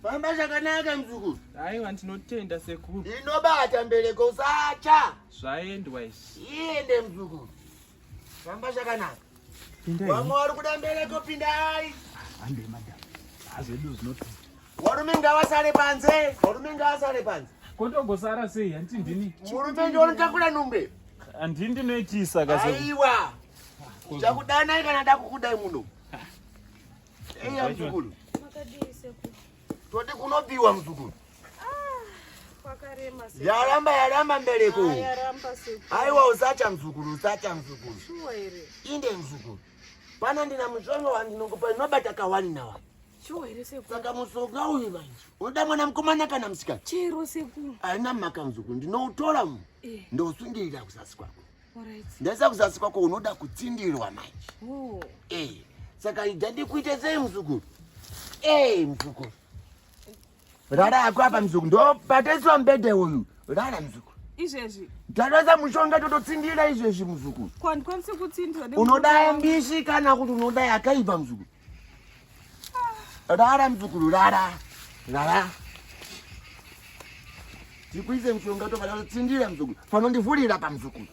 Famba zvakanaka mzukuru. Haiwa ndinotenda sekuru. Inobata mbereko usacha. Zvaendwa izvi. Iende mzukuru. Famba zvakanaka. Vamwe vari kuda mbereko pindai. Hambe madam. Hazvedu zvinoti. Varume ngavasare panze. Varume ngavasare panze. Kotongosara sei hanti ndini. Murume ndiye unotakura nhumbe. Handini ndinoitisa kaso. Aiwa. Chakudanai kana ndakukudai muno. Eya mzukuru. Makadii sekuru. Toti kunobviwa mzukuru. Kwakarema sekuru. Yaramba mbereko. Yaramba sekuru. Aiwa usacha mzukuru. Shuwa ere. Inde mzukuru. Pana ndina mushonga wandinokupa inobata kawani nawa. Shuwa ere sekuru. Saka mushonga uyu manje. Unoda mwana mukomana kana musikana? Chero sekuru. Aina maka mzukuru ndinoutora mu. Ndosungirira kuzasi kwako. Alright. Ndasa kuzasi kwako unoda kutsindirwa manje. Oh. Saka idandi kuite sei mzukuru? Mzukuru. Rara yako apa mzukuru. Ndo pateswa mbede uyu. Rara mzukuru. Izvezvi. Tatoza mushonga tototsindira izvezvi mzukuru. Kwandikwanise kutsindira. Unoda mbishi kana kuti unoda yakaipa mzukuru? Rara mzukuru, rara. Tikuise mushonga tofana kutsindira mzukuru. Fano ndivhurira pa mzukuru.